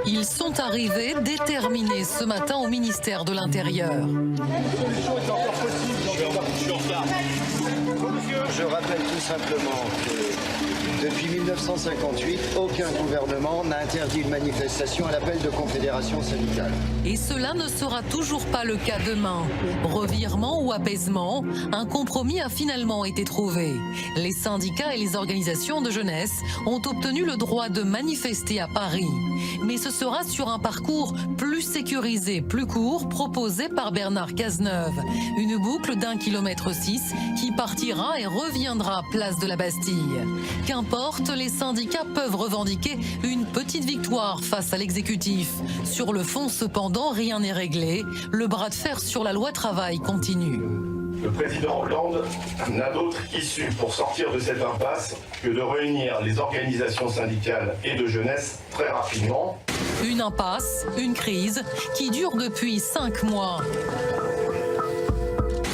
Ils sont arrivés déterminés ce matin au ministère de l'Intérieur. Je rappelle tout simplement que depuis 1958, aucun gouvernement n'a interdit une manifestation à l'appel de confédération syndicale. Et cela ne sera toujours pas le cas demain. Revirement ou apaisement, un compromis a finalement été trouvé. Les syndicats et les organisations de jeunesse ont obtenu le droit de manifester à Paris. Mais ce sera sur un parcours plus sécurisé, plus court, proposé par Bernard Cazeneuve. Une boucle d'1,6 km qui partira et reviendra place de la Bastille. Qu'importe, les syndicats peuvent revendiquer une petite victoire face à l'exécutif. Sur le fond, cependant, rien n'est réglé. Le bras de fer sur la loi travail continue. Le président Hollande n'a d'autre issue pour sortir de cette impasse que de réunir les organisations syndicales et de jeunesse très rapidement. Une impasse, une crise qui dure depuis 5 mois.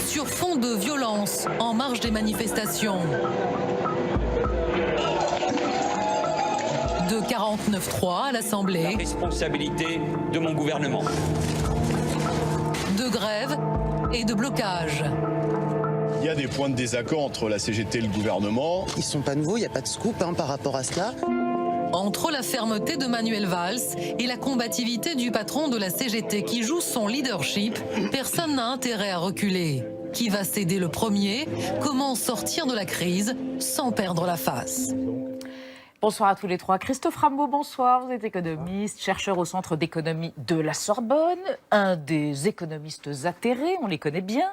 Sur fond de violence en marge des manifestations. De 49.3 à l'Assemblée. La responsabilité de mon gouvernement. De grève et de blocage. Il y a des points de désaccord entre la CGT et le gouvernement. Ils sont pas nouveaux, il n'y a pas de scoop par rapport à cela. Entre la fermeté de Manuel Valls et la combativité du patron de la CGT qui joue son leadership, personne n'a intérêt à reculer. Qui va céder le premier? Comment sortir de la crise sans perdre la face? Bonsoir à tous les trois. Christophe Rameau, bonsoir. Vous êtes économiste, chercheur au Centre d'économie de la Sorbonne, un des économistes atterrés, on les connaît bien.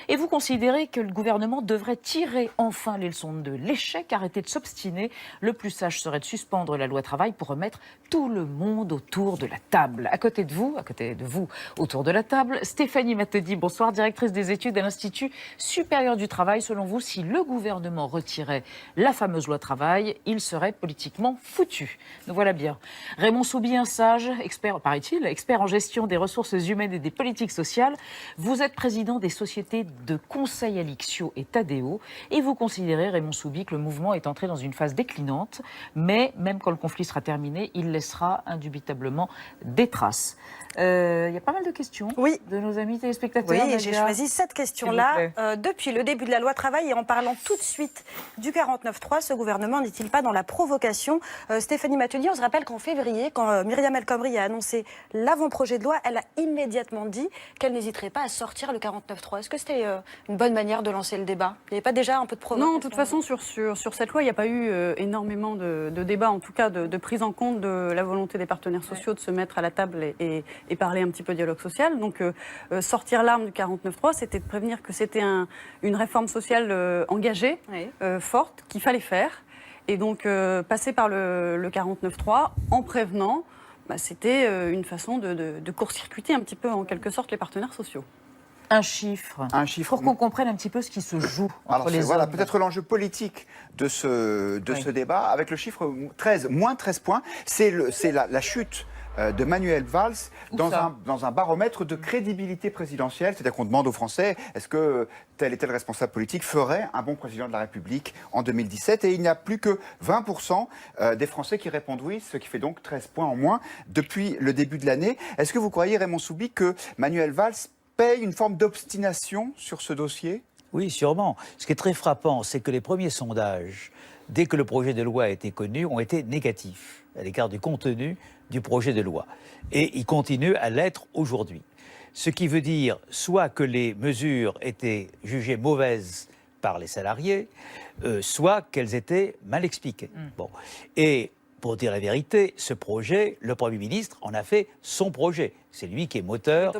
Et vous considérez que le gouvernement devrait tirer enfin les leçons de l'échec, arrêter de s'obstiner. Le plus sage serait de suspendre la loi travail pour remettre tout le monde autour de la table. À côté de vous, autour de la table, Stéphanie Matedi, bonsoir, directrice des études à l'Institut supérieur du travail. Selon vous, si le gouvernement retirait la fameuse loi travail, il serait politiquement foutu. Nous voilà bien. Raymond Soubi, un sage, expert, paraît-il, expert en gestion des ressources humaines et des politiques sociales. Vous êtes président des sociétés de conseil Alixio et Tadeo et vous considérez, Raymond Soubi, que le mouvement est entré dans une phase déclinante, mais même quand le conflit sera terminé, il laissera indubitablement des traces. Il y a pas mal de questions de nos amis téléspectateurs. Oui, et j'ai choisi cette question-là. Depuis le début de la loi travail et en parlant tout de suite du 49.3, ce gouvernement n'est-il pas dans la provocation? Stéphanie Matedi, on se rappelle qu'en février, quand Myriam El Khomri a annoncé l'avant-projet de loi, elle a immédiatement dit qu'elle n'hésiterait pas à sortir le 49.3. Est-ce que c'était une bonne manière de lancer le débat? Il n'y avait pas déjà un peu de provocation? Non, de toute façon, sur cette loi, il n'y a pas eu énormément de débats, en tout cas de prise en compte de la volonté des partenaires sociaux de se mettre à la table et parler un petit peu dialogue social. Donc, sortir l'arme du 49.3, c'était de prévenir que c'était une réforme sociale engagée, forte, qu'il fallait faire. Et donc, passer par le 49.3 en prévenant, c'était une façon de court-circuiter un petit peu, en quelque sorte, les partenaires sociaux. Un chiffre. Pour qu'on comprenne un petit peu ce qui se joue entre les hommes. Voilà, peut-être l'enjeu politique de ce débat, avec le chiffre 13, moins 13 points, c'est la chute de Manuel Valls dans un baromètre de crédibilité présidentielle. C'est-à-dire qu'on demande aux Français, est-ce que tel et tel responsable politique ferait un bon président de la République en 2017? Et il n'y a plus que 20% des Français qui répondent oui, ce qui fait donc 13 points en moins depuis le début de l'année. Est-ce que vous croyez, Raymond Soubi, que Manuel Valls paye une forme d'obstination sur ce dossier? Oui, sûrement. Ce qui est très frappant, c'est que les premiers sondages, dès que le projet de loi a été connu, ont été négatifs à l'égard du contenu du projet de loi. Et ils continuent à l'être aujourd'hui. Ce qui veut dire soit que les mesures étaient jugées mauvaises par les salariés, soit qu'elles étaient mal expliquées. Bon. Et pour dire la vérité, ce projet, le Premier ministre en a fait son projet. C'est lui qui est moteur,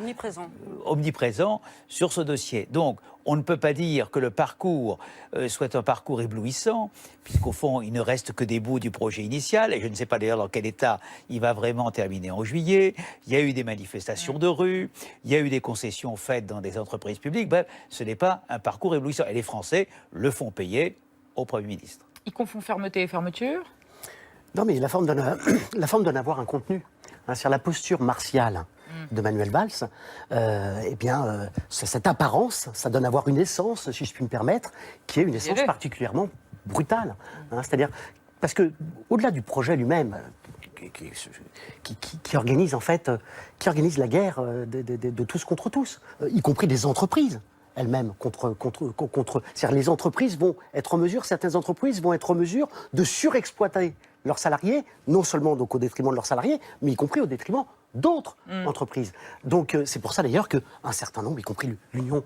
omniprésent sur ce dossier. Donc, on ne peut pas dire que le parcours soit un parcours éblouissant, puisqu'au fond, il ne reste que des bouts du projet initial, et je ne sais pas d'ailleurs dans quel état il va vraiment terminer en juillet. Il y a eu des manifestations de rue, il y a eu des concessions faites dans des entreprises publiques. Bref, ce n'est pas un parcours éblouissant. Et les Français le font payer au Premier ministre. Ils confondent fermeté et fermeture? Non, mais la forme donne avoir un contenu. Sur la posture martiale de Manuel Valls, cette apparence, ça donne à voir une essence, si je puis me permettre, qui est une essence particulièrement brutale. C'est-à-dire, parce que, au-delà du projet lui-même, qui organise en fait, qui organise la guerre de tous contre tous, y compris des entreprises elles-mêmes c'est-à-dire les entreprises vont être en mesure, certaines entreprises vont être en mesure de surexploiter leurs salariés, non seulement donc au détriment de leurs salariés, mais y compris au détriment d'autres entreprises. Donc c'est pour ça d'ailleurs qu'un certain nombre, y compris l'Union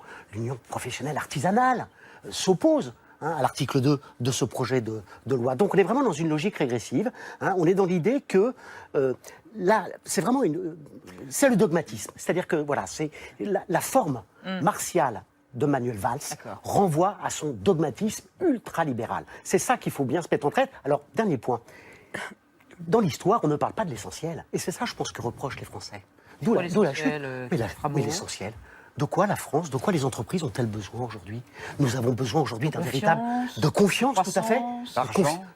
professionnelle artisanale, s'oppose à l'article 2 de ce projet de loi. Donc on est vraiment dans une logique régressive. On est dans l'idée que là, c'est vraiment c'est le dogmatisme. C'est-à-dire que voilà, c'est la forme martiale de Manuel Valls renvoie à son dogmatisme ultralibéral. C'est ça qu'il faut bien se mettre en tête. Alors, dernier point. Dans l'histoire, on ne parle pas de l'essentiel. Et c'est ça, je pense, que reprochent les Français. D'où la chute. Mais l'essentiel. De quoi la France, de quoi les entreprises ont-elles besoin aujourd'hui? Nous avons besoin aujourd'hui d'un véritable... De confiance, tout à fait.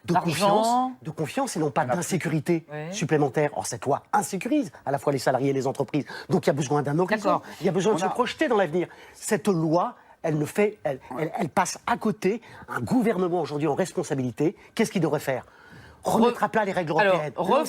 De confiance et non pas d'insécurité supplémentaire. Or, cette loi insécurise à la fois les salariés et les entreprises. Donc, il y a besoin d'un horizon. Il y a besoin de se projeter dans l'avenir. Cette loi, elle passe à côté. Un gouvernement aujourd'hui en responsabilité, qu'est-ce qu'il devrait faire? Remettre à plat les règles européennes. Voilà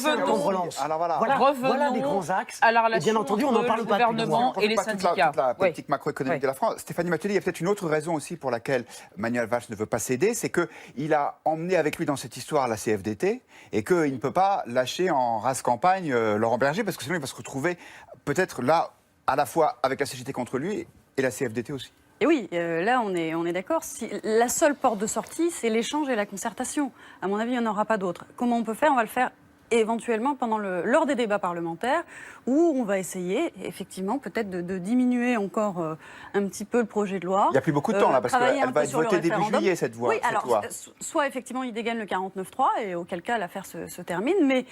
les grands axes. Et bien entendu, on n'en parle pas. Le gouvernement et les syndicats. Toute la politique macroéconomique de la France. Stéphanie Matelier, il y a peut-être une autre raison aussi pour laquelle Manuel Valls ne veut pas céder, c'est qu'il a emmené avec lui dans cette histoire la CFDT et qu'il ne peut pas lâcher en race campagne Laurent Berger, parce que sinon il va se retrouver peut-être là, à la fois avec la CGT contre lui et la CFDT aussi. Et oui, là, on est d'accord. La seule porte de sortie, c'est l'échange et la concertation. À mon avis, il n'y en aura pas d'autre. Comment on peut faire? On va le faire éventuellement lors des débats parlementaires, où on va essayer, effectivement, peut-être de diminuer encore un petit peu le projet de loi. Il n'y a plus beaucoup de temps, là, parce qu'elle va être votée début juillet, cette loi. Oui, alors, soit effectivement, il dégaine le 49.3, et auquel cas, l'affaire se termine, mais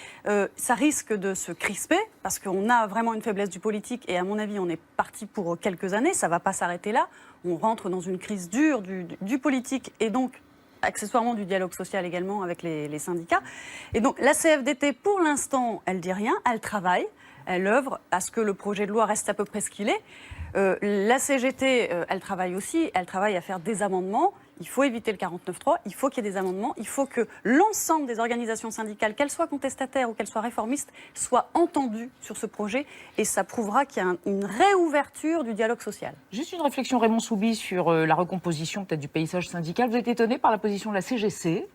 ça risque de se crisper, parce qu'on a vraiment une faiblesse du politique, et à mon avis, on est parti pour quelques années, ça ne va pas s'arrêter là. On rentre dans une crise dure du politique, et donc accessoirement du dialogue social également avec les syndicats. Et donc la CFDT, pour l'instant, elle dit rien, elle travaille, elle œuvre à ce que le projet de loi reste à peu près ce qu'il est. La CGT, elle travaille aussi, elle travaille à faire des amendements. Il faut éviter le 49.3, il faut qu'il y ait des amendements, il faut que l'ensemble des organisations syndicales, qu'elles soient contestataires ou qu'elles soient réformistes, soient entendues sur ce projet, et ça prouvera qu'il y a une réouverture du dialogue social. Juste une réflexion, Raymond Soubi, sur la recomposition peut-être du paysage syndical. Vous êtes étonné par la position de la CGC?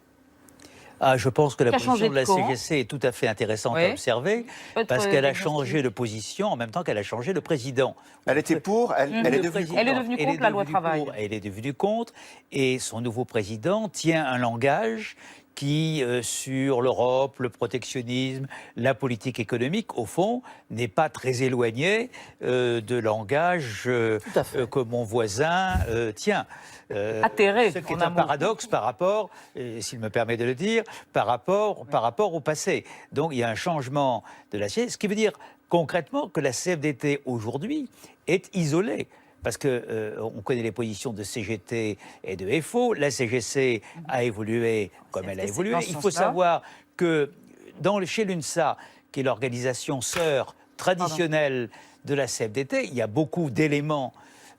Je pense que la position de la CGC est tout à fait intéressante à observer, parce qu'elle a changé de position en même temps qu'elle a changé de président. Elle était pour, elle est devenue contre la loi travail. Elle est devenue contre, et son nouveau président tient un langage qui, sur l'Europe, le protectionnisme, la politique économique, au fond, n'est pas très éloigné de langage que mon voisin tient. Atterré. Ce qui est un paradoxe par rapport, s'il me permet de le dire, par rapport au passé. Donc il y a un changement de la CFDT, ce qui veut dire concrètement que la CFDT aujourd'hui est isolée. Parce qu'on connaît les positions de CGT et de FO. La CGC a évolué comme elle a évolué. Il faut savoir que chez l'UNSA, qui est l'organisation sœur traditionnelle de la CFDT, il y a beaucoup d'éléments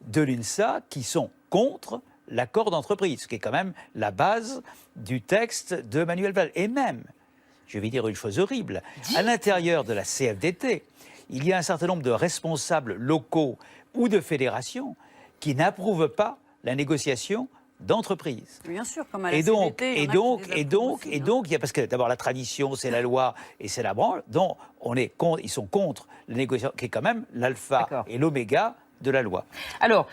de l'UNSA qui sont contre l'accord d'entreprise, ce qui est quand même la base du texte de Manuel Valls. Et même, je vais dire une chose horrible, à l'intérieur de la CFDT, il y a un certain nombre de responsables locaux ou de fédérations qui n'approuvent pas la négociation d'entreprise. Bien sûr, comme à la CGT. Parce que d'abord la tradition, c'est la loi et c'est la branche, donc ils sont contre la négociation, qui est quand même l'alpha et l'oméga de la loi. Alors,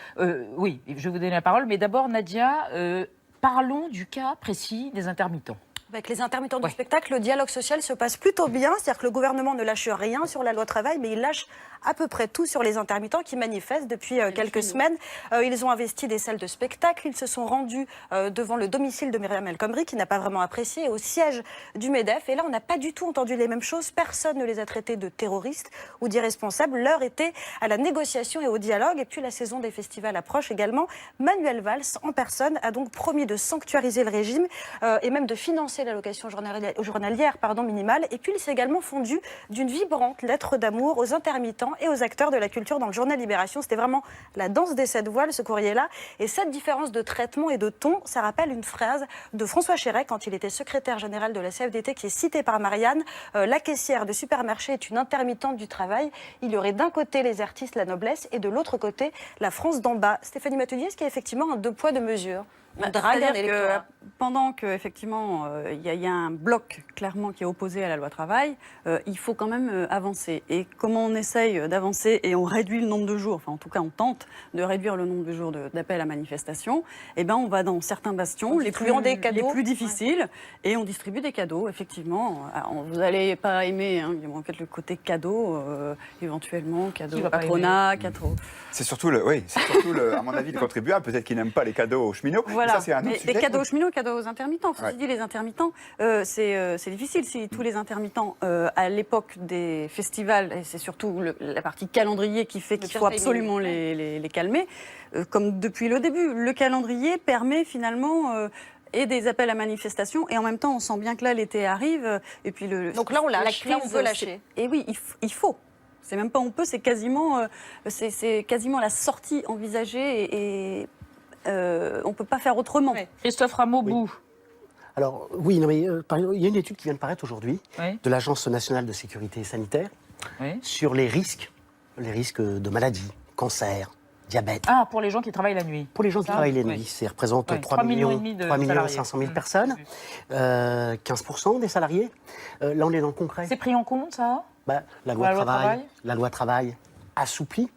oui, je vais vous donner la parole, mais d'abord, Nadia, parlons du cas précis des intermittents. Avec les intermittents du spectacle, le dialogue social se passe plutôt bien. C'est-à-dire que le gouvernement ne lâche rien sur la loi travail, mais il lâche à peu près tout sur les intermittents qui manifestent depuis quelques semaines. Ils ont investi des salles de spectacle. Ils se sont rendus devant le domicile de Myriam El Khomri, qui n'a pas vraiment apprécié, au siège du MEDEF. Et là, on n'a pas du tout entendu les mêmes choses. Personne ne les a traités de terroristes ou d'irresponsables. L'heure était à la négociation et au dialogue. Et puis la saison des festivals approche également. Manuel Valls, en personne, a donc promis de sanctuariser le régime et même de financer rehausser l'allocation journalière minimale. Et puis il s'est également fondu d'une vibrante lettre d'amour aux intermittents et aux acteurs de la culture dans le journal Libération. C'était vraiment la danse des 7 voiles, ce courrier-là. Et cette différence de traitement et de ton, ça rappelle une phrase de François Chérec quand il était secrétaire général de la CFDT, qui est citée par Marianne. La caissière de supermarché est une intermittente du travail. Il y aurait d'un côté les artistes, la noblesse, et de l'autre côté la France d'en bas. Stéphanie Matelier, est-ce qu'il y a effectivement un 2 poids 2 mesures? Pendant qu'effectivement il y a un bloc clairement qui est opposé à la loi travail, il faut quand même avancer. Et comment on essaye d'avancer et on réduit le nombre de jours, enfin en tout cas on tente de réduire le nombre de jours d'appel à manifestation, eh ben on va dans certains bastions les plus difficiles et on distribue des cadeaux, effectivement. Alors, vous n'allez pas aimer, hein, il y a peut-être le côté cadeau, éventuellement, cadeau au patronat, cadeau... C'est surtout, à mon avis, le contribuable, peut-être qu'il n'aime pas les cadeaux aux cheminots. Voilà. Ça, c'est un autre sujet. Les cadeaux aux cheminots, cadeaux aux intermittents. Ceci dit, les intermittents, c'est difficile si tous les intermittents, à l'époque des festivals, et c'est surtout la partie calendrier qui fait qu'il faut absolument les calmer, comme depuis le début. Le calendrier permet finalement... et des appels à manifestation, et en même temps, on sent bien que là, l'été arrive, et puis donc là, on lâche, là, on veut lâcher. Et oui, il faut. C'est même pas on peut, c'est quasiment la sortie envisagée et on ne peut pas faire autrement. Oui. Christophe Rameau-Bou. Oui. Alors oui, non, mais, il y a une étude qui vient de paraître aujourd'hui de l'Agence nationale de sécurité sanitaire sur les risques de maladies, cancer, diabète. Ah, pour les gens qui travaillent la nuit. Pour les gens qui travaillent la nuit, ça représente 3 500 000 personnes, 15% des salariés. Là, on est dans le concret. C'est pris en compte, ça? La loi travail assouplit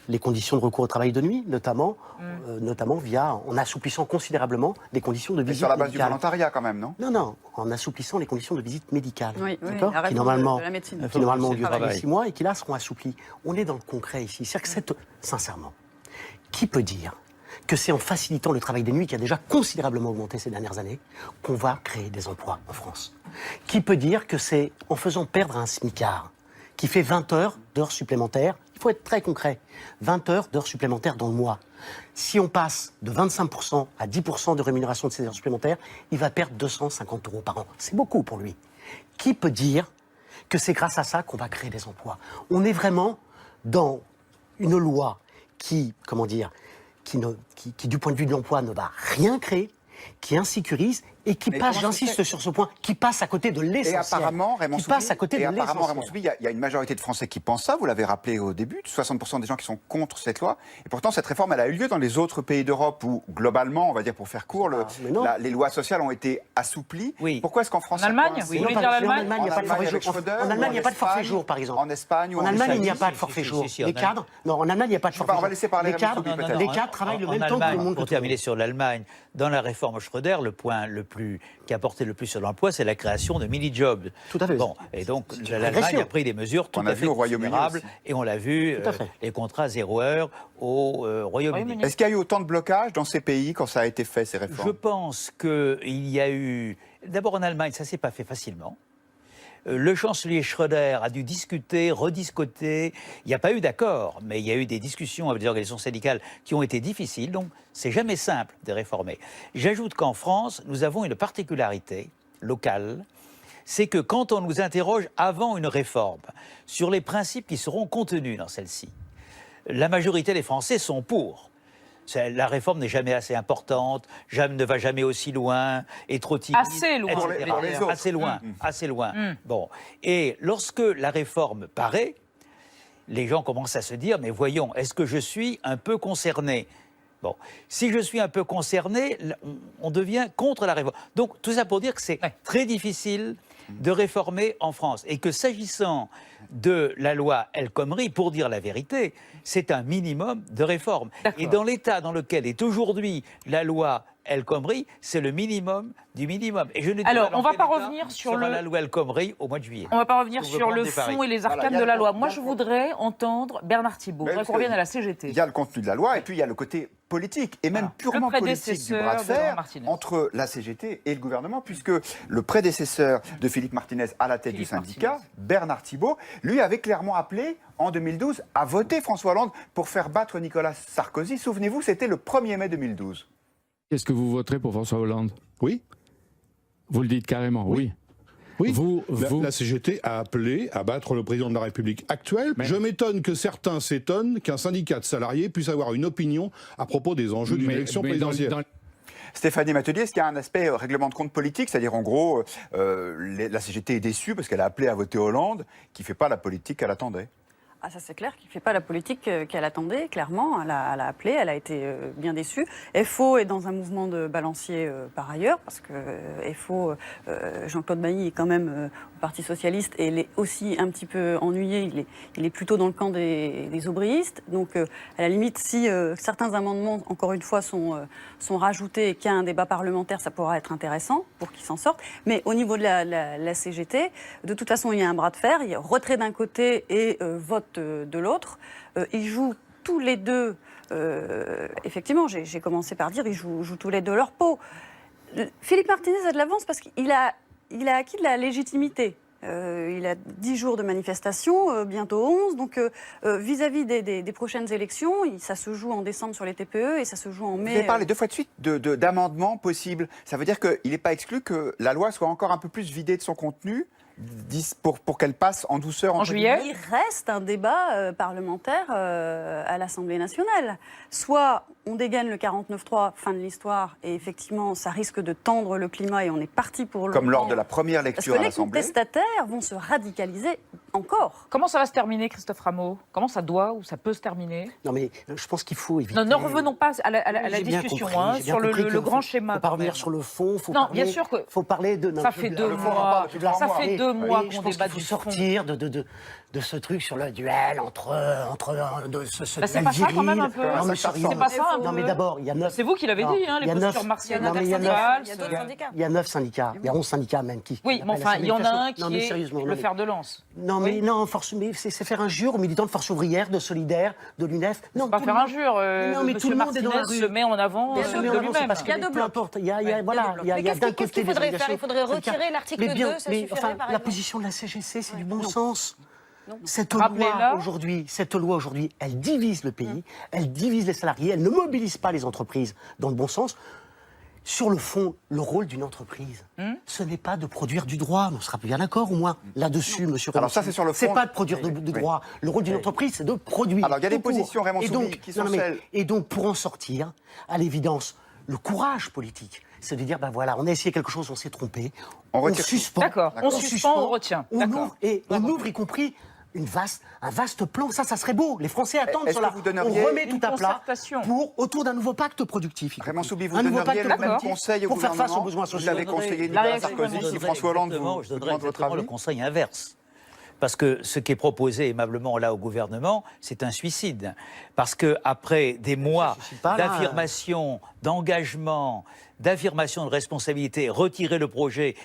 les conditions de recours au travail de nuit, notamment en assouplissant considérablement les conditions de visite médicale. Sur la base du volontariat quand même, non? Non, en assouplissant les conditions de visite médicale, qui normalement ont lieu tous les 6 mois et qui là seront assouplies. On est dans le concret ici. C'est-à-dire que sincèrement, qui peut dire que c'est en facilitant le travail des nuits, qui a déjà considérablement augmenté ces dernières années, qu'on va créer des emplois en France? Qui peut dire que c'est en faisant perdre un smicard qui fait 20 heures d'heures supplémentaires, il faut être très concret, 20 heures d'heures supplémentaires dans le mois. Si on passe de 25% à 10% de rémunération de ces heures supplémentaires, il va perdre 250 € par an. C'est beaucoup pour lui. Qui peut dire que c'est grâce à ça qu'on va créer des emplois? On est vraiment dans une loi qui du point de vue de l'emploi ne va rien créer, qui insécurise et qui passe, j'insiste sur ce point, qui passe à côté de l'essentiel. Et apparemment, Raymond Soubry, il y a une majorité de Français qui pensent ça, vous l'avez rappelé au début, 60% des gens qui sont contre cette loi. Et pourtant, cette réforme, elle a eu lieu dans les autres pays d'Europe où, globalement, on va dire pour faire court, les lois sociales ont été assouplies. Oui. Pourquoi est-ce qu'en France... En Allemagne, oui. En Allemagne, il n'y a pas de forfait jour. En Allemagne, il n'y a pas de forfait jour, par exemple. En Espagne ou en Allemagne, il n'y a pas de forfait jour. Les cadres... Non, en Allemagne, il n'y a pas de forfait jour. On va laisser parler les cadres travaillent le même temps que le monde. Pour terminer sur l'Allemagne, dans la réforme Schröder, le point qui a porté le plus sur l'emploi, c'est la création de mini-jobs. Tout à fait. Bon, et donc l'Allemagne a pris des mesures tout à fait considérables, et on l'a vu, les contrats 0 heure au Royaume-Uni. Est-ce qu'il y a eu autant de blocages dans ces pays quand ça a été fait, ces réformes? Je pense qu'il y a eu... D'abord en Allemagne, ça ne s'est pas fait facilement. Le chancelier Schröder a dû discuter, rediscuter. Il n'y a pas eu d'accord, mais il y a eu des discussions avec des organisations syndicales qui ont été difficiles. Donc, c'est jamais simple de réformer. J'ajoute qu'en France, nous avons une particularité locale. C'est que quand on nous interroge avant une réforme sur les principes qui seront contenus dans celle-ci, la majorité des Français sont pour. La réforme n'est jamais assez importante, ne va jamais aussi loin, est trop timide. Assez loin. Assez loin, assez loin. Bon. Et lorsque la réforme paraît, les gens commencent à se dire, mais voyons, est-ce que je suis un peu concerné? Bon. Si je suis un peu concerné, on devient contre la réforme. Donc, tout ça pour dire que c'est très difficile de réformer en France. Et que s'agissant de la loi El Khomri, pour dire la vérité, c'est un minimum de réforme. Et dans l'état dans lequel est aujourd'hui la loi El Khomri, c'est le minimum du minimum. Et je ne dis alors, on ne va pas revenir sur la loi El Khomri au mois de juillet. On ne va pas revenir sur le fond et les arcanes de la loi. Moi, je voudrais entendre Bernard Thibault. Je voudrais qu'on revienne à la CGT. Il y a le contenu de la loi et puis il y a le côté politique, et même purement politique du bras de fer entre la CGT et le gouvernement, puisque le prédécesseur de Philippe Martinez à la tête du syndicat, Bernard Thibault, lui avait clairement appelé en 2012 à voter François Hollande pour faire battre Nicolas Sarkozy. Souvenez-vous, c'était le 1er mai 2012. Est-ce que vous voterez pour François Hollande? Oui. Vous le dites carrément, oui. Oui, la CGT a appelé à battre le président de la République actuel. Je m'étonne que certains s'étonnent qu'un syndicat de salariés puisse avoir une opinion à propos des enjeux d'une élection présidentielle. Stéphanie Matelier, est-ce qu'il y a un aspect règlement de compte politique? C'est-à-dire, en gros, la CGT est déçue parce qu'elle a appelé à voter Hollande, qui ne fait pas la politique qu'elle attendait. Ah, ça c'est clair qu'il ne fait pas la politique qu'elle attendait, clairement. Elle a appelé, elle a été bien déçue. FO est dans un mouvement de balancier par ailleurs, parce que FO, Jean-Claude Bailly est quand même au Parti Socialiste et il est aussi un petit peu ennuyé. Il est plutôt dans le camp des aubryistes. Donc, à la limite, si certains amendements, encore une fois, sont rajoutés et qu'il y a un débat parlementaire, ça pourra être intéressant pour qu'ils s'en sortent. Mais au niveau de la CGT, de toute façon, il y a un bras de fer. Il y a retrait d'un côté et vote de l'autre. Ils jouent tous les deux, effectivement, j'ai commencé par dire, ils jouent tous les deux leur peau. Philippe Martinez a de l'avance parce qu'il a acquis de la légitimité. Il a 10 jours de manifestation, bientôt 11, donc vis-à-vis des prochaines élections, ça se joue en décembre sur les TPE et ça se joue en mai. Vous avez parlé 2 fois de suite d'amendements possibles. Ça veut dire qu'il n'est pas exclu que la loi soit encore un peu plus vidée de son contenu pour qu'elle passe en douceur en juillet. Il reste un débat parlementaire à l'Assemblée nationale. Soit on dégaine le 49.3, fin de l'histoire, et effectivement, ça risque de tendre le climat et on est parti pour le... Comme lors de la première lecture à l'Assemblée. Parce que les contestataires vont se radicaliser encore. Comment ça va se terminer, Christophe Rameau? Comment ça doit ou ça peut se terminer? Non, mais je pense qu'il faut éviter... Non, ne revenons pas à la discussion sur le grand schéma. Il ne faut pas revenir sur le fond. Non, bien sûr que... faut parler de... Ça fait 2 mois. Ça fait 2 mois qu'on débat du fond. Sortir de ce truc sur le duel entre c'est pas ça quand même un peu. Non, c'est pas ça un peu. Non, mais d'abord, il y a 9... C'est vous qui l'avez dit, hein, les postures martiennes syndicales. Il y a 9 syndicats. Il y a 11 syndicats même qui... Oui, mais enfin, il y en a un qui est le fer de lance. Non, mais non, c'est faire injure aux militants de Force ouvrière, de Solidaire, de l'UNEF. Non, pas faire injure. Non, mais tout le monde est dans la rue. Se met en avant de lui-même. Peu importe. Il y a d'un côté... Qu'est-ce qu'il faudrait faire? Il faudrait retirer l'article 2, ça suffirait par exemple. La position de la CGC, c'est du bon sens. Cette loi aujourd'hui, elle divise le pays, elle divise les salariés, elle ne mobilise pas les entreprises dans le bon sens. Sur le fond, le rôle d'une entreprise, ce n'est pas de produire du droit. On sera bien d'accord au moins là-dessus, monsieur. Alors ça, c'est sur le fond. C'est pas de produire du droit. Le rôle d'une entreprise, c'est de produire. Alors il y a des positions, Raymond Soubi, qui sont celles... Et donc, pour en sortir, à l'évidence, le courage politique, c'est de dire, ben voilà, on a essayé quelque chose, on s'est trompé, on suspend. D'accord, on suspend, on retient. On ouvre, y compris un vaste plan. Ça serait beau. Les Français attendent cela. On remet tout à plat autour d'un nouveau pacte productif. Raymond Soubi, vous donneriez le même conseil au pour faire gouvernement face aux besoins sociaux. Vous l'avez conseillé Nicolas Sarkozy, si François Hollande je donnerais exactement le conseil inverse. Parce que ce qui est proposé aimablement là au gouvernement, c'est un suicide. Parce qu'après des mois d'affirmation, d'engagement, d'affirmation de responsabilité, retirer le projet,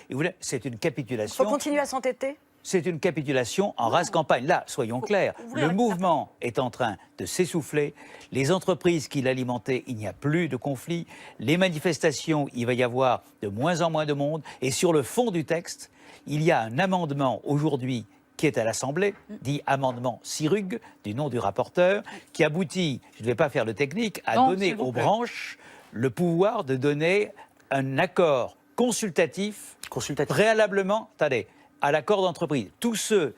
c'est une capitulation. Il faut continuer à s'entêter. C'est une capitulation en rase campagne. Là, soyons clairs, le mouvement est en train de s'essouffler. Les entreprises qui l'alimentaient, il n'y a plus de conflit. Les manifestations, il va y avoir de moins en moins de monde. Et sur le fond du texte, il y a un amendement aujourd'hui qui est à l'Assemblée, dit amendement Sirug, du nom du rapporteur, qui aboutit, je ne vais pas faire de technique, à donner aux branches le pouvoir de donner un accord consultatif. Préalablement, à l'accord d'entreprise. Tous ceux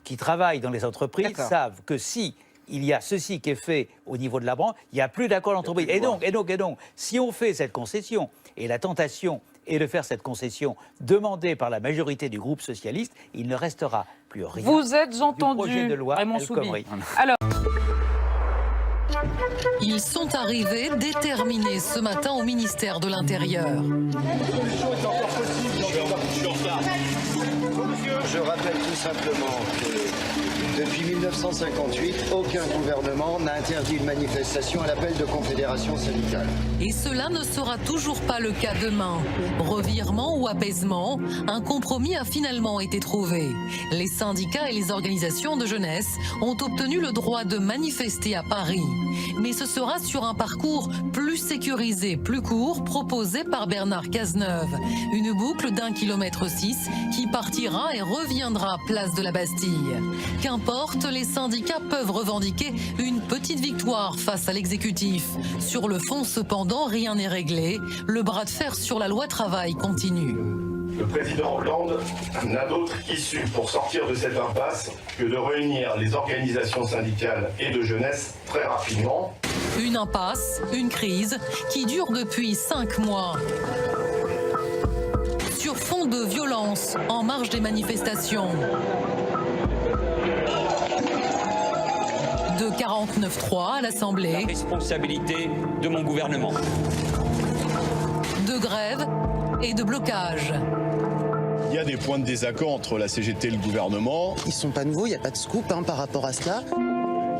qui travaillent dans les entreprises savent que si il y a ceci qui est fait au niveau de la branche, il n'y a plus d'accord d'entreprise. Et donc, si on fait cette concession, et la tentation est de faire cette concession demandée par la majorité du groupe socialiste, il ne restera plus rien. Vous êtes entendu, du projet de loi Raymond El Soubi. Khomri. Alors... Ils sont arrivés déterminés ce matin au ministère de l'Intérieur. Je rappelle tout simplement que depuis 1958, aucun gouvernement n'a interdit une manifestation à l'appel de confédération syndicale. Et cela ne sera toujours pas le cas demain. Revirement ou apaisement, un compromis a finalement été trouvé. Les syndicats et les organisations de jeunesse ont obtenu le droit de manifester à Paris. Mais ce sera sur un parcours plus sécurisé, plus court, proposé par Bernard Cazeneuve. Une boucle d'1,6 km qui partira et reviendra place de la Bastille. Qu'importe, les syndicats peuvent revendiquer une petite victoire face à l'exécutif. Sur le fond, cependant, rien n'est réglé. Le bras de fer sur la loi travail continue. Le président Hollande n'a d'autre issue pour sortir de cette impasse que de réunir les organisations syndicales et de jeunesse très rapidement. Une impasse, une crise qui dure depuis 5 mois. Sur fond de violence en marge des manifestations. De 49.3 à l'Assemblée. La responsabilité de mon gouvernement. De grève et de blocage. Il y a des points de désaccord entre la CGT et le gouvernement. Ils ne sont pas nouveaux, il n'y a pas de scoop par rapport à cela.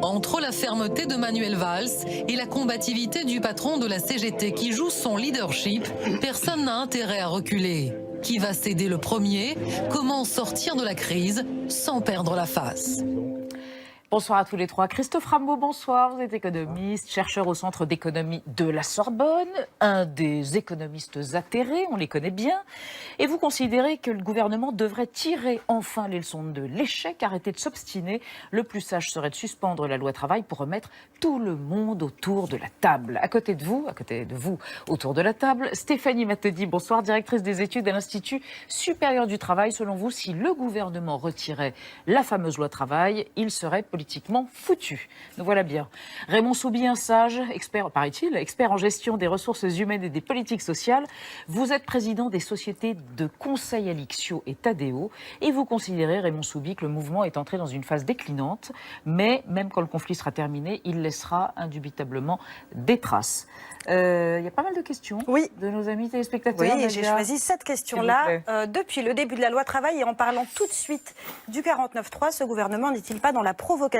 Entre la fermeté de Manuel Valls et la combativité du patron de la CGT qui joue son leadership, personne n'a intérêt à reculer. Qui va céder le premier? Comment sortir de la crise sans perdre la face? Bonsoir à tous les trois. Christophe Rameau, bonsoir. Vous êtes économiste, chercheur au Centre d'économie de la Sorbonne, un des économistes atterrés, on les connaît bien. Et vous considérez que le gouvernement devrait tirer enfin les leçons de l'échec, arrêter de s'obstiner. Le plus sage serait de suspendre la loi travail pour remettre tout le monde autour de la table. À côté de vous, autour de la table, Stéphanie Matedi, bonsoir, directrice des études à l'Institut supérieur du travail. Selon vous, si le gouvernement retirait la fameuse loi travail, il serait politiquement foutu. Nous voilà bien. Raymond Soubi, un sage, expert, paraît-il, expert en gestion des ressources humaines et des politiques sociales. Vous êtes président des sociétés de conseil Alixio et Tadeo et vous considérez, Raymond Soubi, que le mouvement est entré dans une phase déclinante, mais même quand le conflit sera terminé, il laissera indubitablement des traces. Il y a pas mal de questions de nos amis téléspectateurs. Oui, j'ai choisi cette question-là. Depuis le début de la loi travail et en parlant tout de suite du 49.3, ce gouvernement n'est-il pas dans la provocation?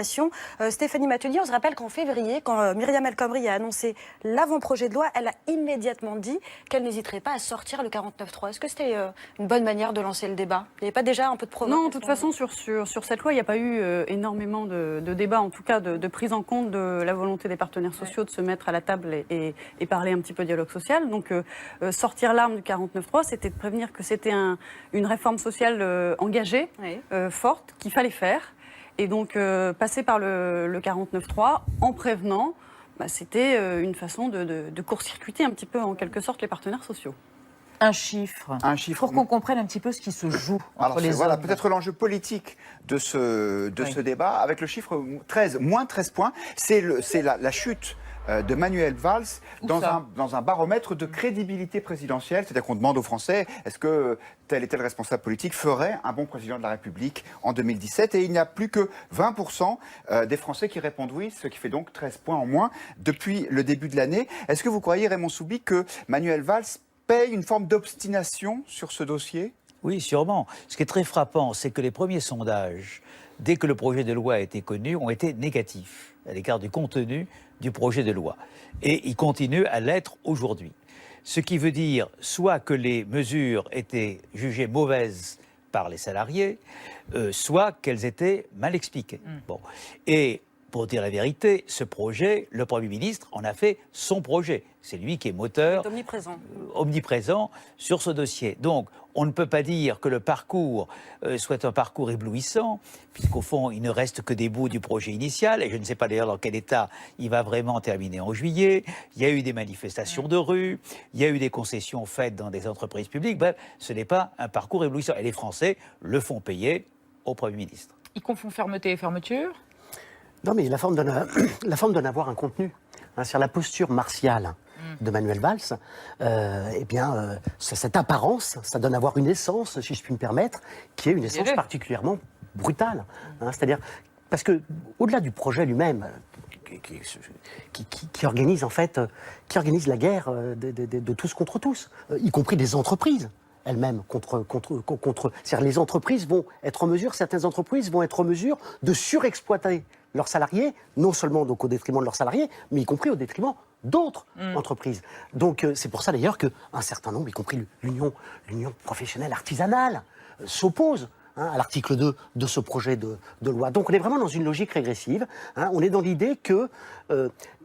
Stéphanie Matelier, on se rappelle qu'en février, quand Myriam El Khomri a annoncé l'avant-projet de loi, elle a immédiatement dit qu'elle n'hésiterait pas à sortir le 49.3. Est-ce que c'était une bonne manière de lancer le débat? Il n'y avait pas déjà un peu de provocation? Non, de toute façon, sur cette loi, il n'y a pas eu énormément de débats, en tout cas de prise en compte de la volonté des partenaires sociaux de se mettre à la table et parler un petit peu dialogue social. Donc, sortir l'arme du 49.3, c'était de prévenir que c'était une réforme sociale engagée, forte, qu'il fallait faire. Et donc, passer par le 49.3 en prévenant, c'était une façon de court-circuiter un petit peu, en quelque sorte, les partenaires sociaux. Un chiffre. Pour qu'on comprenne un petit peu ce qui se joue entre les hommes. Voilà, peut-être l'enjeu politique de ce débat, avec le chiffre 13, moins 13 points, c'est la chute de Manuel Valls dans un baromètre de crédibilité présidentielle. C'est-à-dire qu'on demande aux Français, est-ce que tel et tel responsable politique ferait un bon président de la République en 2017? Et il n'y a plus que 20% des Français qui répondent oui, ce qui fait donc 13 points en moins depuis le début de l'année. Est-ce que vous croyez, Raymond Soubi, que Manuel Valls paye une forme d'obstination sur ce dossier? Oui, sûrement. Ce qui est très frappant, c'est que les premiers sondages, dès que le projet de loi a été connu, ont été négatifs à l'égard du contenu du projet de loi. Et ils continuent à l'être aujourd'hui. Ce qui veut dire soit que les mesures étaient jugées mauvaises par les salariés, soit qu'elles étaient mal expliquées. Bon. Et pour dire la vérité, ce projet, le Premier ministre en a fait son projet. C'est lui qui est moteur, omniprésent sur ce dossier. Donc, on ne peut pas dire que le parcours soit un parcours éblouissant, puisqu'au fond, il ne reste que des bouts du projet initial, et je ne sais pas d'ailleurs dans quel état il va vraiment terminer en juillet. Il y a eu des manifestations de rue, il y a eu des concessions faites dans des entreprises publiques. Bref, ce n'est pas un parcours éblouissant. Et les Français le font payer au Premier ministre. Ils confondent fermeté et fermeture? Non, mais la forme donne à voir un contenu. Sur la posture martiale de Manuel Valls, cette apparence, ça donne à voir une essence, si je puis me permettre, qui est une essence particulièrement brutale. C'est-à-dire, parce que au-delà du projet lui-même, qui organise en fait, qui organise la guerre de tous contre tous, y compris des entreprises elles-mêmes c'est-à-dire les entreprises vont être en mesure, certaines entreprises vont être en mesure de surexploiter leurs salariés, non seulement donc au détriment de leurs salariés, mais y compris au détriment d'autres entreprises. Donc c'est pour ça d'ailleurs qu'un certain nombre, y compris l'Union professionnelle artisanale, s'oppose à l'article 2 de ce projet de loi. Donc on est vraiment dans une logique régressive. On est dans l'idée que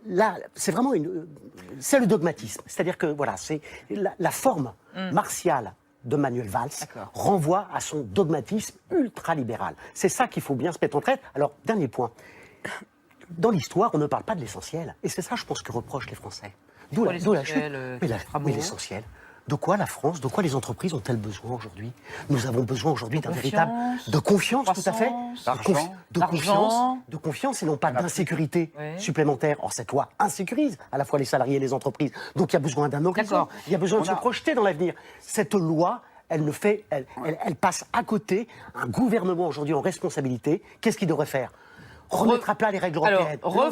là, c'est vraiment c'est le dogmatisme. C'est-à-dire que voilà, c'est la forme martiale de Manuel Valls renvoie à son dogmatisme ultralibéral. C'est ça qu'il faut bien se mettre en tête. Alors, dernier point. Dans l'histoire, on ne parle pas de l'essentiel. Et c'est ça, je pense, que reprochent les Français. D'où la chute. Mais l'essentiel. De quoi la France, de quoi les entreprises ont-elles besoin aujourd'hui? Nous avons besoin aujourd'hui d'un véritable... De confiance, tout à fait. De confiance et non pas d'insécurité supplémentaire. Or, cette loi insécurise à la fois les salariés et les entreprises. Donc, il y a besoin d'un horizon. Il y a besoin de se projeter dans l'avenir. Cette loi, elle passe à côté. Un gouvernement aujourd'hui en responsabilité, qu'est-ce qu'il devrait faire? Remettre à plat les règles européennes. Voilà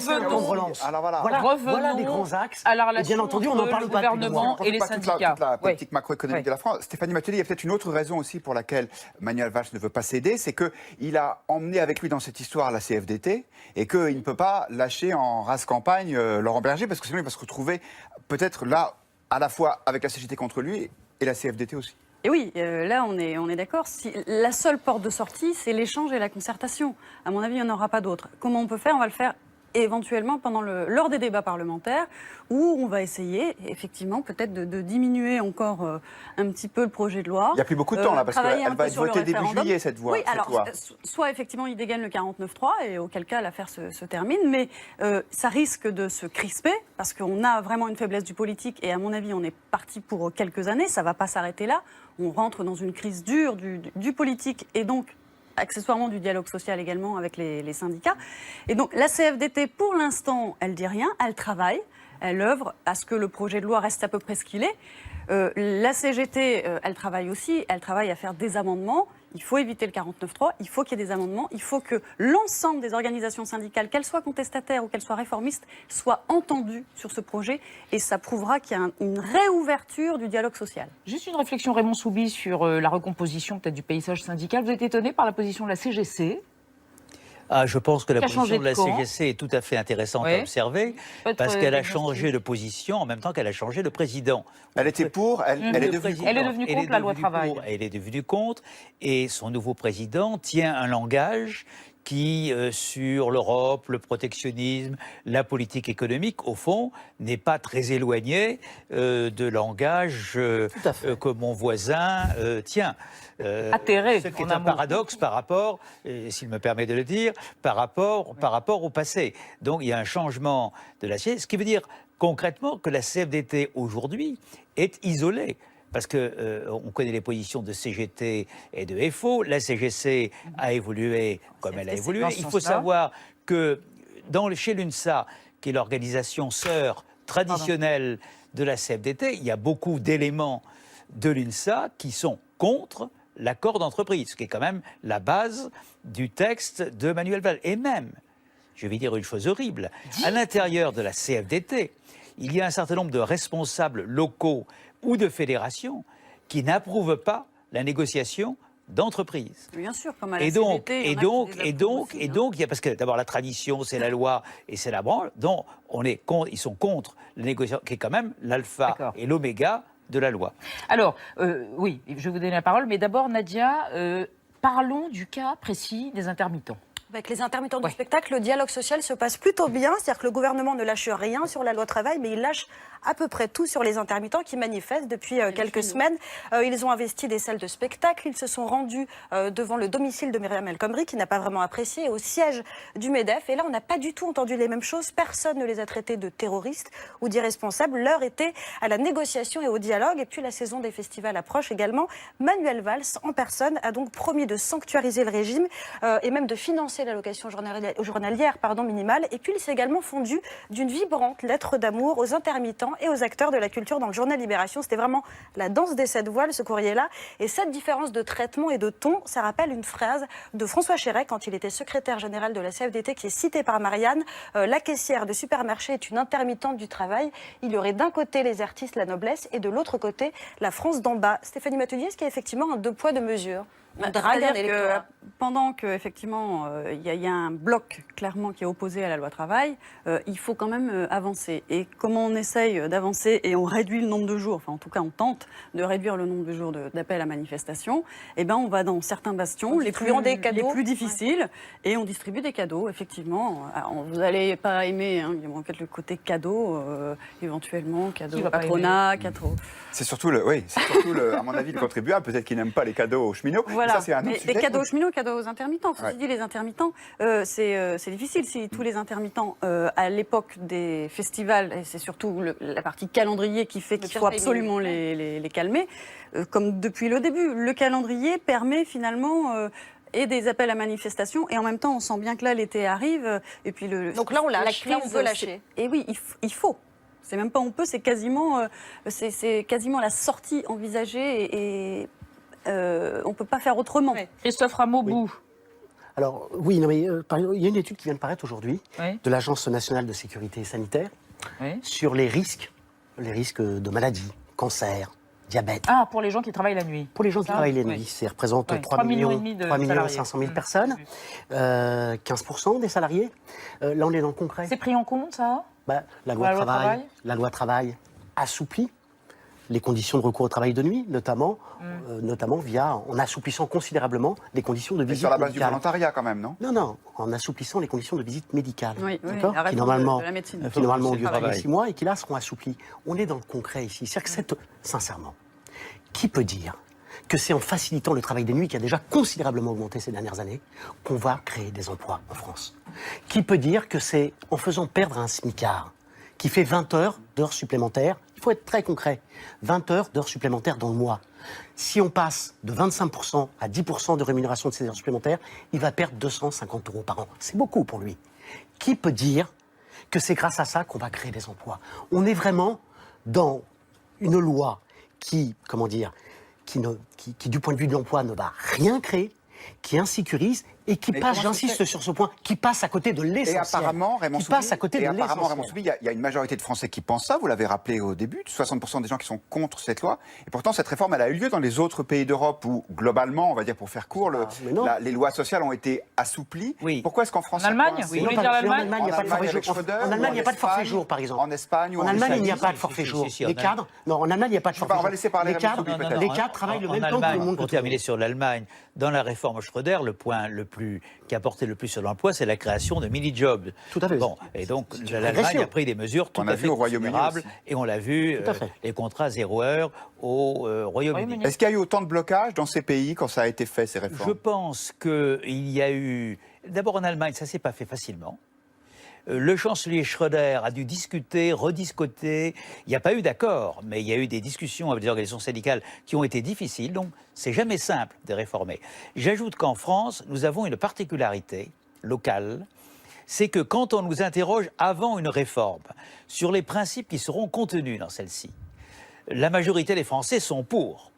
les grands axes. Et bien entendu, on n'en parle pas. Le gouvernement et les syndicats. Toute la politique macroéconomique de la France. Stéphanie Matelier, il y a peut-être une autre raison aussi pour laquelle Manuel Valls ne veut pas céder, c'est qu'il a emmené avec lui dans cette histoire la CFDT et qu'il ne peut pas lâcher en race campagne Laurent Berger, parce que sinon il va se retrouver peut-être là, à la fois avec la CGT contre lui et la CFDT aussi. Et oui, là, on est d'accord. Si la seule porte de sortie, c'est l'échange et la concertation. À mon avis, il n'y en aura pas d'autre. Comment on peut faire? On va le faire éventuellement lors des débats parlementaires, où on va essayer, effectivement, peut-être de diminuer encore un petit peu le projet de loi. Il n'y a plus beaucoup de temps, là, parce qu'elle va être votée début juillet, cette loi. Oui, alors, soit effectivement, il dégaine le 49.3, et auquel cas, l'affaire se termine, mais ça risque de se crisper, parce qu'on a vraiment une faiblesse du politique, et à mon avis, on est parti pour quelques années, ça ne va pas s'arrêter là. On rentre dans une crise dure du politique, et donc accessoirement du dialogue social également avec les syndicats. Et donc la CFDT, pour l'instant, elle dit rien, elle travaille, elle œuvre à ce que le projet de loi reste à peu près ce qu'il est. La CGT, elle travaille aussi, elle travaille à faire des amendements. Il faut éviter le 49.3, il faut qu'il y ait des amendements, il faut que l'ensemble des organisations syndicales, qu'elles soient contestataires ou qu'elles soient réformistes, soient entendues sur ce projet, et ça prouvera qu'il y a une réouverture du dialogue social. Juste une réflexion, Raymond Soubi, sur la recomposition peut-être du paysage syndical. Vous êtes étonné par la position de la CGC? Je pense que la position de la CGC est tout à fait intéressante à observer, parce qu'elle a changé de position en même temps qu'elle a changé de président. Elle était pour, elle est devenue contre. Elle est devenue contre la loi travail. Elle est devenue contre, et son nouveau président tient un langage qui, sur l'Europe, le protectionnisme, la politique économique, au fond, n'est pas très éloigné de langage que mon voisin tient. Atterré. Ce qui est un paradoxe par rapport, s'il me permet de le dire, par rapport au passé. Donc il y a un changement de la CFDT, ce qui veut dire concrètement que la CFDT aujourd'hui est isolée. Parce qu'on connaît les positions de CGT et de FO. La CGC a évolué comme elle a évolué. Il faut savoir que chez l'UNSA, qui est l'organisation sœur traditionnelle de la CFDT, il y a beaucoup d'éléments de l'UNSA qui sont contre l'accord d'entreprise, ce qui est quand même la base du texte de Manuel Valls. Et même, je vais dire une chose horrible, à l'intérieur de la CFDT, il y a un certain nombre de responsables locaux ou de fédérations qui n'approuvent pas la négociation d'entreprise. Bien sûr, comme à la CGT, parce que d'abord la tradition, c'est la loi et c'est la branle, donc ils sont contre la négociation, qui est quand même l'alpha et l'oméga de la loi. Alors, oui, je vais vous donner la parole, mais d'abord, Nadia, parlons du cas précis des intermittents. Avec les intermittents du spectacle, le dialogue social se passe plutôt bien. C'est-à-dire que le gouvernement ne lâche rien sur la loi travail, mais il lâche à peu près tout sur les intermittents qui manifestent depuis quelques semaines. Ils ont investi des salles de spectacle. Ils se sont rendus devant le domicile de Myriam El Khomri, qui n'a pas vraiment apprécié, au siège du MEDEF. Et là, on n'a pas du tout entendu les mêmes choses. Personne ne les a traités de terroristes ou d'irresponsables. L'heure était à la négociation et au dialogue. Et puis la saison des festivals approche également. Manuel Valls, en personne, a donc promis de sanctuariser le régime et même de financer l'allocation journalière minimale. Et puis il s'est également fondu d'une vibrante lettre d'amour aux intermittents et aux acteurs de la culture dans le journal Libération. C'était vraiment la danse des 7 voiles, ce courrier-là. Et cette différence de traitement et de ton, ça rappelle une phrase de François Chérec quand il était secrétaire général de la CFDT, qui est citée par Marianne. La caissière de supermarché est une intermittente du travail. Il y aurait d'un côté les artistes, la noblesse, et de l'autre côté la France d'en bas. Stéphanie Matelier, est-ce qu'il y a effectivement un 2 poids 2 mesures? Pendant qu'effectivement il y a un bloc clairement qui est opposé à la loi travail, il faut quand même avancer. Et comment on essaye d'avancer et on réduit le nombre de jours, enfin en tout cas on tente de réduire le nombre de jours d'appel à manifestation, et ben on va dans certains bastions les plus difficiles et on distribue des cadeaux, effectivement. Alors, vous n'allez pas aimer, il y a peut-être le côté cadeau, éventuellement, cadeau patronat, cadeau... C'est surtout, à mon avis, le contribuable, peut-être qu'il n'aime pas les cadeaux aux cheminots. Voilà. voilà. Ça, c'est un autre Les sujet. cadeaux aux cheminots, cadeaux aux intermittents. Ceci Ouais. dit, les intermittents, c'est difficile. Si tous les intermittents, à l'époque des festivals, et c'est surtout la partie calendrier qui fait qu'il faut absolument les calmer, comme depuis le début. Le calendrier permet finalement... et des appels à manifestation, et en même temps, on sent bien que là, l'été arrive, et puis Donc là, on lâche, là, on peut lâcher. Et oui, il faut. C'est même pas on peut, c'est quasiment la sortie envisagée, et on peut pas faire autrement. Ouais. Christophe Rameau-Bou. Alors, oui, non, mais, il y a une étude qui vient de paraître aujourd'hui de l'Agence nationale de sécurité sanitaire sur les risques de maladies, cancer, diabète. Ah, pour les gens qui travaillent la nuit. Pour les gens qui travaillent la nuit, ça représente 3 millions 500 000 personnes, 15% des salariés. Là, on est dans le concret. C'est pris en compte, ça la loi travail assouplit les conditions de recours au travail de nuit, notamment en assouplissant considérablement les conditions de visite sur la base médicale. du volontariat quand même, non? Non, en assouplissant les conditions de visite médicale, qui normalement ont lieu tous les 6 mois et qui là seront assouplies. On est dans le concret ici. C'est-à-dire que sincèrement, qui peut dire que c'est en facilitant le travail de nuit qui a déjà considérablement augmenté ces dernières années qu'on va créer des emplois en France? Qui peut dire que c'est en faisant perdre un smicard qui fait 20 heures d'heures supplémentaires, il faut être très concret, 20 heures d'heures supplémentaires dans le mois. Si on passe de 25% à 10% de rémunération de ces heures supplémentaires, il va perdre 250 € par an. C'est beaucoup pour lui. Qui peut dire que c'est grâce à ça qu'on va créer des emplois? On est vraiment dans une loi qui du point de vue de l'emploi ne va rien créer, qui insécurise et qui passe, j'insiste sur ce point, qui passe à côté de l'essentiel. Et apparemment, Raymond Soubry, il y a une majorité de Français qui pensent ça, vous l'avez rappelé au début, 60% des gens qui sont contre cette loi. Et pourtant, cette réforme, elle a eu lieu dans les autres pays d'Europe où, globalement, on va dire pour faire court, les lois sociales ont été assouplies. Oui. Pourquoi est-ce qu'en France... En Allemagne, oui. En Allemagne, il n'y a pas de forfait jour. En Allemagne, il n'y a pas de forfait jour, par exemple. En Espagne ou en Allemagne, il n'y a pas de forfait jour. Les cadres... Non, en Allemagne, il n'y a pas de forfait jour. On va laisser parler les cadres travaillent le même temps que le monde. Pour terminer sur l'Allemagne, dans la réforme Schröder, le point qui a porté le plus sur l'emploi, c'est la création de mini-jobs. Tout à fait. Bon, et donc l'Allemagne a pris des mesures tout à fait considérables, et on l'a vu, les contrats 0 heure au Royaume-Uni. Est-ce qu'il y a eu autant de blocages dans ces pays quand ça a été fait, ces réformes? Je pense qu'il y a eu... D'abord en Allemagne, ça ne s'est pas fait facilement. Le chancelier Schröder a dû discuter, rediscuter. Il n'y a pas eu d'accord, mais il y a eu des discussions avec les organisations syndicales qui ont été difficiles. Donc, c'est jamais simple de réformer. J'ajoute qu'en France, nous avons une particularité locale. C'est que quand on nous interroge avant une réforme sur les principes qui seront contenus dans celle-ci, la majorité des Français sont pour.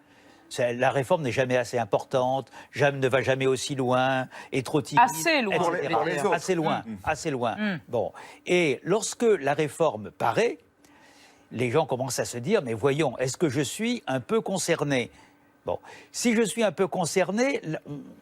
La réforme n'est jamais assez importante, ne va jamais aussi loin, est trop timide. Assez loin. Assez loin. Bon. Et lorsque la réforme paraît, les gens commencent à se dire, mais voyons, est-ce que je suis un peu concerné? Bon. Si je suis un peu concerné,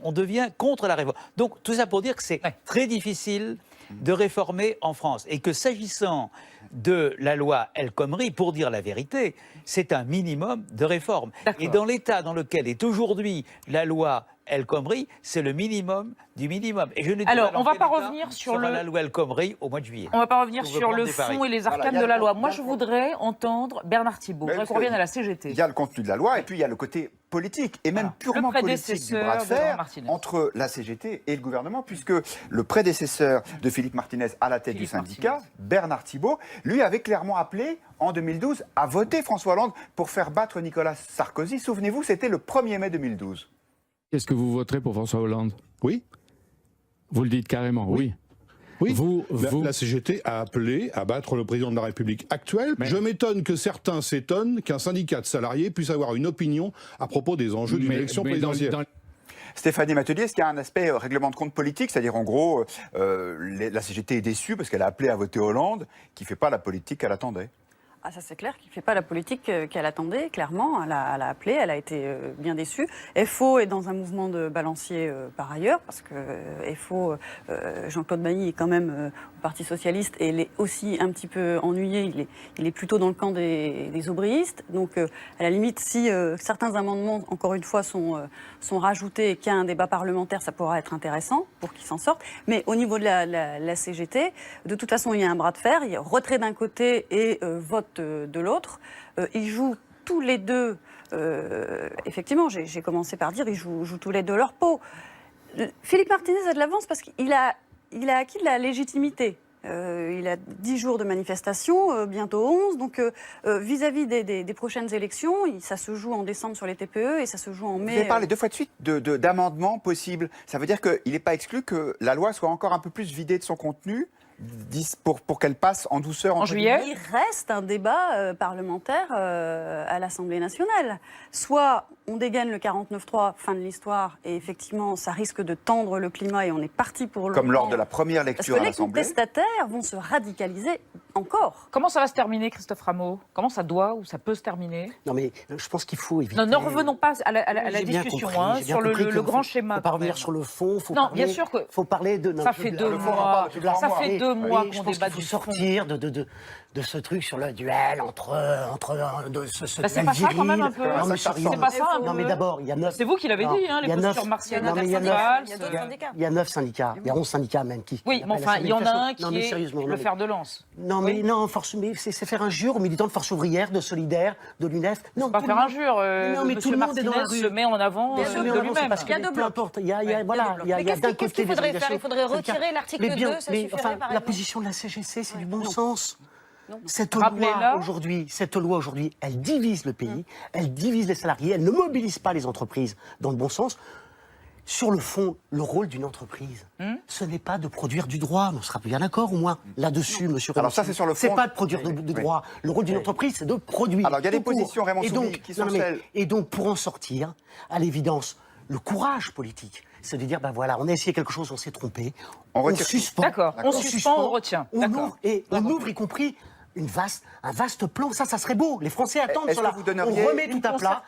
on devient contre la réforme. Donc, tout ça pour dire que c'est très difficile de réformer en France. Et que s'agissant de la loi El Khomri, pour dire la vérité, c'est un minimum de réforme. Et dans l'état dans lequel est aujourd'hui la loi El Khomri, c'est le minimum du minimum. Et je ne dis alors, pas on ne va pas revenir sur la loi El Khomri au mois de juillet. On ne va pas revenir sur le fond et les arcanes de la loi. Moi, je voudrais entendre Bernard Thibault. Je voudrais qu'on revienne à la CGT. Il y a le contenu de la loi et puis il y a le côté politique et même purement politique du bras de fer entre la CGT et le gouvernement, puisque le prédécesseur de Philippe Martinez à la tête du syndicat, Bernard Thibault, lui avait clairement appelé en 2012 à voter François Hollande pour faire battre Nicolas Sarkozy. Souvenez-vous, c'était le 1er mai 2012. Est-ce que vous voterez pour François Hollande? Oui. Vous le dites carrément, oui. Oui, la CGT a appelé à battre le président de la République actuel. Je m'étonne que certains s'étonnent qu'un syndicat de salariés puisse avoir une opinion à propos des enjeux d'une élection présidentielle. Stéphanie Matelier, est-ce qu'il y a un aspect règlement de compte politique? C'est-à-dire, en gros, la CGT est déçue parce qu'elle a appelé à voter Hollande, qui ne fait pas la politique qu'elle attendait. Ah, ça c'est clair qu'il ne fait pas la politique qu'elle attendait, clairement. Elle a appelé, elle a été bien déçue. FO est dans un mouvement de balancier par ailleurs, parce que FO, Jean-Claude Bailly est quand même au Parti Socialiste et il est aussi un petit peu ennuyé. Il est plutôt dans le camp des aubryistes. Donc, à la limite, si certains amendements, encore une fois, sont rajoutés et qu'il y a un débat parlementaire, ça pourra être intéressant pour qu'ils s'en sortent. Mais au niveau de la CGT, de toute façon, il y a un bras de fer. Il y a retrait d'un côté et vote de l'autre. Ils jouent tous les deux effectivement, j'ai commencé par dire, ils jouent tous les deux leur peau. Philippe Martinez a de l'avance parce qu'il a acquis de la légitimité. Il a 10 jours de manifestation, bientôt 11. Donc, vis-à-vis des prochaines élections, ça se joue en décembre sur les TPE et ça se joue en mai. Vous avez parlé 2 fois de suite d'amendements possibles. Ça veut dire qu'il n'est pas exclu que la loi soit encore un peu plus vidée de son contenu pour qu'elle passe en douceur. En juillet, il reste un débat parlementaire à l'Assemblée nationale. Soit on dégaine le 49.3, fin de l'histoire, et effectivement, ça risque de tendre le climat et on est parti pour le... Comme lors de la première lecture à l'Assemblée. Parce que les contestataires vont se radicaliser encore. Comment ça va se terminer, Christophe Rameau? Comment ça doit ou ça peut se terminer? Non, mais je pense qu'il faut éviter... Non, ne revenons pas à la discussion sur le grand schéma. Il ne faut pas revenir sur le fond. Non, bien sûr que... faut parler de... Ça fait 2 mois. Ça fait 2 mois qu'on débat du fond. Sortir de ce truc sur le duel entre ce c'est pas ça quand même un peu. Non, mais c'est pas ça un peu. Non, mais d'abord, il y a 9... C'est vous qui l'avez dit, hein, les postures martiennes. Il y a 9 syndicats. Il y a 9 syndicats. Il y a 11 syndicats même qui... Oui, mais enfin, il y en a un qui est le fer de lance. Non, mais non, c'est faire injure aux militants de Force ouvrière, de Solidaire, de l'UNEF. Non, pas faire injure. Non, mais tout le monde est dans la rue. Se met en avant de lui-même. Parce qu'il y a 2 blocs. Il y a d'un côté des organisations... Il faudrait retirer l'article 2, ça suffirait par la position de la CGC, c'est du bon sens. Non. Cette loi aujourd'hui, elle divise le pays, elle divise les salariés, elle ne mobilise pas les entreprises dans le bon sens. Sur le fond, le rôle d'une entreprise, ce n'est pas de produire du droit. On sera bien d'accord au moins là-dessus, monsieur. Alors ça, c'est sur le fond. C'est pas de produire de droit. Le rôle d'une entreprise, c'est de produire. Alors il y a des positions, Raymond Soumy, qui sont celles... Et donc, pour en sortir, à l'évidence, le courage politique, c'est de dire, ben voilà, on a essayé quelque chose, on s'est trompé, on suspend. D'accord, on suspend, on retient. On ouvre y compris un vaste plan, ça serait beau. Les Français attendent cela. On remet tout à plat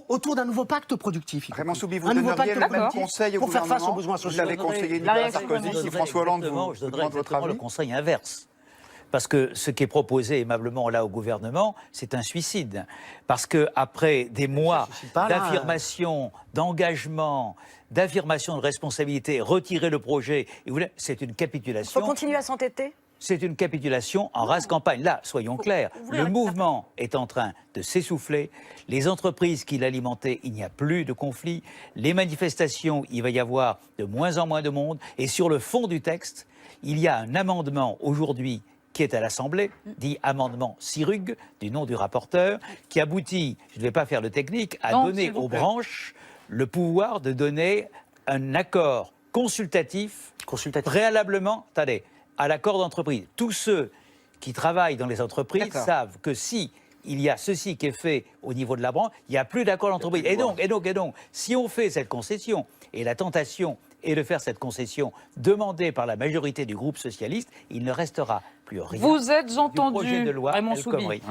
autour d'un nouveau pacte productif. Raymond Soumy, vous donneriez le même conseil au pour faire face aux gouvernement? besoins sociaux. Vous l'avez conseillé Nicolas Sarkozy, si François Hollande vous demande votre avis? Le conseil inverse. Parce que ce qui est proposé aimablement là au gouvernement, c'est un suicide. Parce qu'après des mois d'affirmation, d'engagement, d'affirmation de responsabilité, retirer le projet, c'est une capitulation. Il faut continuer à s'entêter. C'est une capitulation en rase campagne. Là, soyons clairs, le mouvement est en train de s'essouffler. Les entreprises qui l'alimentaient, il n'y a plus de conflit. Les manifestations, il va y avoir de moins en moins de monde. Et sur le fond du texte, il y a un amendement aujourd'hui qui est à l'Assemblée, dit amendement Sirug, du nom du rapporteur, qui aboutit, je ne vais pas faire le technique, à donner aux branches le pouvoir de donner un accord consultatif. Préalablement, à l'accord d'entreprise. Tous ceux qui travaillent dans les entreprises savent que si il y a ceci qui est fait au niveau de la branche, il n'y a plus d'accord d'entreprise. Et donc, si on fait cette concession, et la tentation est de faire cette concession demandée par la majorité du groupe socialiste, il ne restera plus rien. Vous êtes entendu, du projet de loi Raymond El Soumy. Khomri.